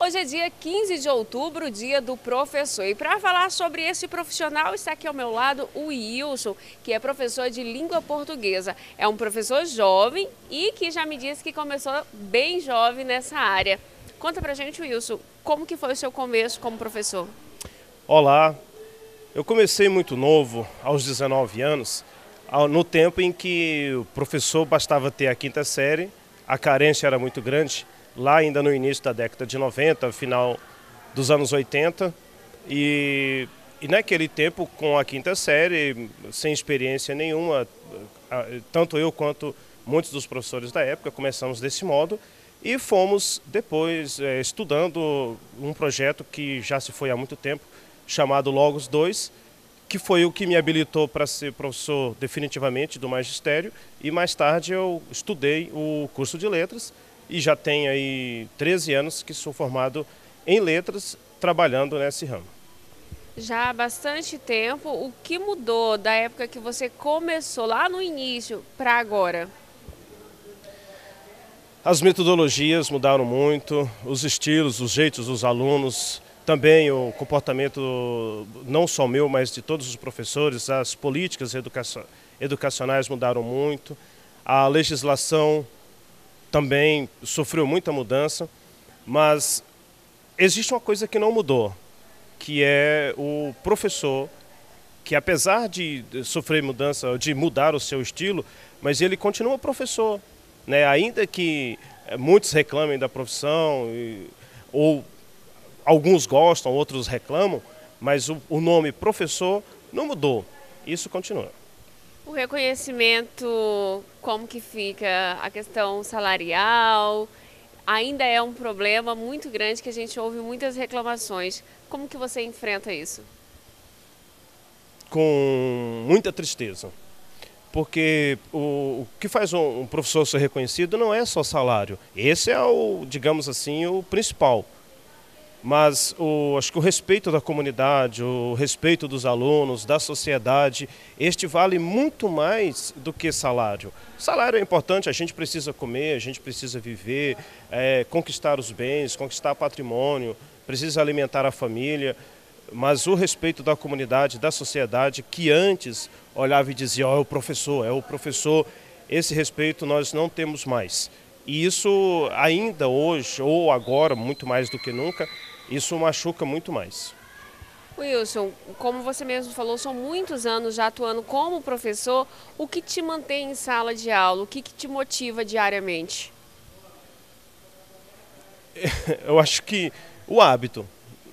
Hoje é dia 15 de outubro, dia do professor. E para falar sobre esse profissional, está aqui ao meu lado o Wilson, que é professor de língua portuguesa. É um professor jovem e que já me disse que começou bem jovem nessa área. Conta pra gente, Wilson, como que foi o seu começo como professor? Olá, eu comecei muito novo, aos 19 anos, no tempo em que o professor bastava ter a quinta série, a carência era muito grande, lá ainda no início da década de 90, final dos anos 80, e naquele tempo, com a quinta série, sem experiência nenhuma, tanto eu quanto muitos dos professores da época começamos desse modo, e fomos depois estudando um projeto que já se foi há muito tempo, chamado Logos 2, que foi o que me habilitou para ser professor definitivamente do magistério, e mais tarde eu estudei o curso de letras e já tenho aí 13 anos que sou formado em letras, trabalhando nesse ramo. Já há bastante tempo, o que mudou da época que você começou lá no início para agora? As metodologias mudaram muito, os estilos, os jeitos dos alunos, também o comportamento não só meu, mas de todos os professores, as políticas educacionais mudaram muito, a legislação também sofreu muita mudança, mas existe uma coisa que não mudou, que é o professor, que apesar de sofrer mudança, de mudar o seu estilo, mas ele continua professor, né? Ainda que muitos reclamem da profissão, ou alguns gostam, outros reclamam, mas o nome professor não mudou, isso continua. O reconhecimento, como que fica a questão salarial, ainda é um problema muito grande que a gente ouve muitas reclamações. Como que você enfrenta isso? Com muita tristeza, porque o que faz um professor ser reconhecido não é só salário, esse é o, digamos assim, o principal. Mas acho que o respeito da comunidade, o respeito dos alunos, da sociedade, este vale muito mais do que salário. Salário é importante, a gente precisa comer, a gente precisa viver, conquistar os bens, conquistar patrimônio, precisa alimentar a família, mas o respeito da comunidade, da sociedade, que antes olhava e dizia, é o professor, esse respeito nós não temos mais. E isso ainda hoje, ou agora, muito mais do que nunca, isso machuca muito mais. Wilson, como você mesmo falou, são muitos anos já atuando como professor. O que te mantém em sala de aula? O que te motiva diariamente? Eu acho que o hábito,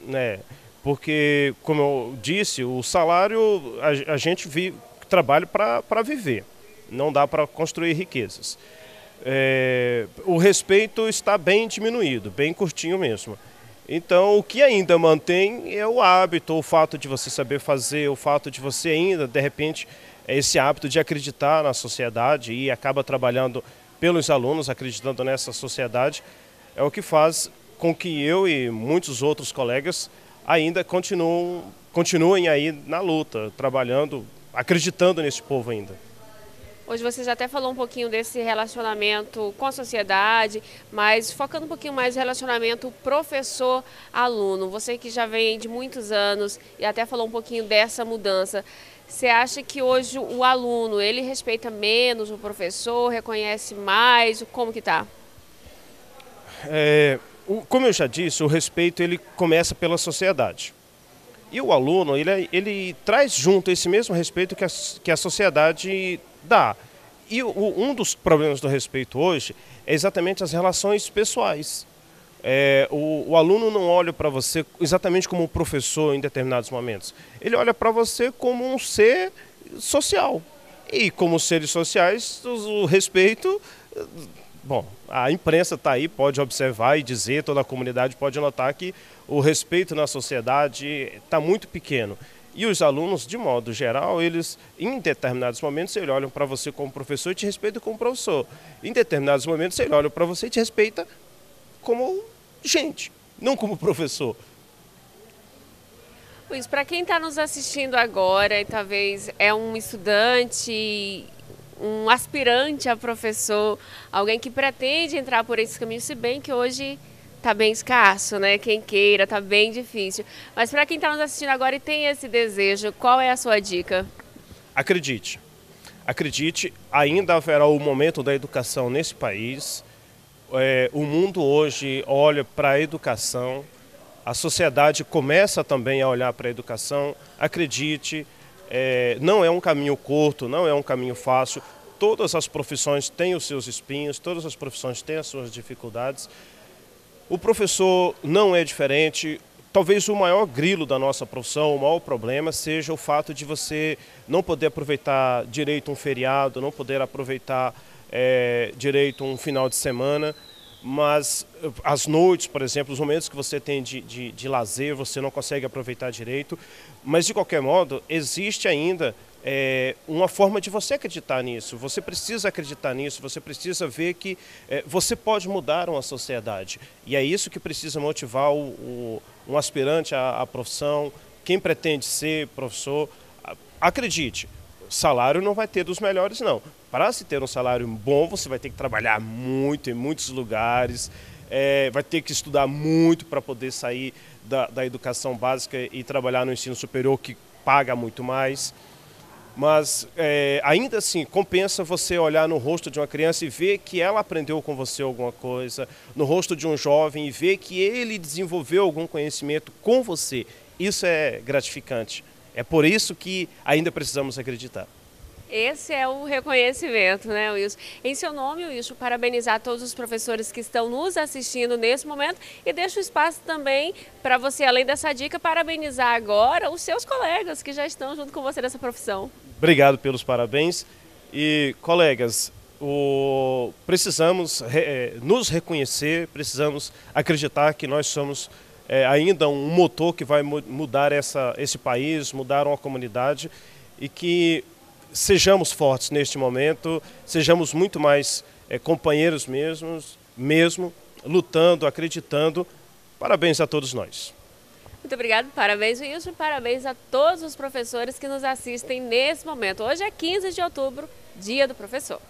né? Porque, como eu disse, o salário a gente trabalha para viver, não dá para construir riquezas. O respeito está bem diminuído, bem curtinho mesmo. Então, o que ainda mantém é o hábito, o fato de você saber fazer, o fato de você ainda, de repente, esse hábito de acreditar na sociedade e acaba trabalhando pelos alunos, acreditando nessa sociedade, é o que faz com que eu e muitos outros colegas ainda continuem aí na luta, trabalhando, acreditando nesse povo ainda. Hoje você já até falou um pouquinho desse relacionamento com a sociedade, mas focando um pouquinho mais no relacionamento professor-aluno. Você que já vem de muitos anos e até falou um pouquinho dessa mudança. Você acha que hoje o aluno, ele respeita menos o professor, reconhece mais? Como que tá? Como eu já disse, o respeito ele começa pela sociedade. E o aluno, ele traz junto esse mesmo respeito que a sociedade dá. E um dos problemas do respeito hoje é exatamente as relações pessoais. O aluno não olha para você exatamente como um professor em determinados momentos. Ele olha para você como um ser social. E como seres sociais, o respeito... Bom, a imprensa está aí, pode observar e dizer, toda a comunidade pode notar que o respeito na sociedade está muito pequeno. E os alunos, de modo geral, eles, em determinados momentos, eles olham para você como professor e te respeitam como professor. Em determinados momentos, eles olham para você e te respeitam como gente, não como professor. Luiz, para quem está nos assistindo agora e talvez é um estudante, um aspirante a professor, alguém que pretende entrar por esse caminho, se bem que hoje tá bem escasso, né? Quem queira, tá bem difícil. Mas para quem está nos assistindo agora e tem esse desejo, qual é a sua dica? Acredite. Acredite, ainda haverá o momento da educação nesse país. O mundo hoje olha para a educação, a sociedade começa também a olhar para a educação. Acredite, não é um caminho curto, não é um caminho fácil. Todas as profissões têm os seus espinhos, todas as profissões têm as suas dificuldades. O professor não é diferente. Talvez o maior grilo da nossa profissão, o maior problema, seja o fato de você não poder aproveitar direito um feriado, não poder aproveitar direito um final de semana, mas as noites, por exemplo, os momentos que você tem de lazer, você não consegue aproveitar direito. Mas, de qualquer modo, existe ainda uma forma de você acreditar nisso. Você precisa acreditar nisso, você precisa ver que você pode mudar uma sociedade. E é isso que precisa motivar um aspirante à profissão, quem pretende ser professor. Acredite, salário não vai ter dos melhores, não. Para se ter um salário bom, você vai ter que trabalhar muito em muitos lugares, vai ter que estudar muito para poder sair da educação básica e trabalhar no ensino superior, que paga muito mais. Mas ainda assim, compensa você olhar no rosto de uma criança e ver que ela aprendeu com você alguma coisa, no rosto de um jovem e ver que ele desenvolveu algum conhecimento com você. Isso é gratificante. É por isso que ainda precisamos acreditar. Esse é o reconhecimento, né, Wilson? Em seu nome, Wilson, parabenizar todos os professores que estão nos assistindo nesse momento e deixo o espaço também para você, além dessa dica, parabenizar agora os seus colegas que já estão junto com você nessa profissão. Obrigado pelos parabéns. E, colegas, precisamos nos reconhecer, precisamos acreditar que nós somos ainda um motor que vai mudar esse país, mudar uma comunidade e que sejamos fortes neste momento, sejamos muito mais companheiros mesmo, lutando, acreditando. Parabéns a todos nós. Muito obrigada, parabéns Wilson, parabéns a todos os professores que nos assistem nesse momento. Hoje é 15 de outubro, Dia do Professor.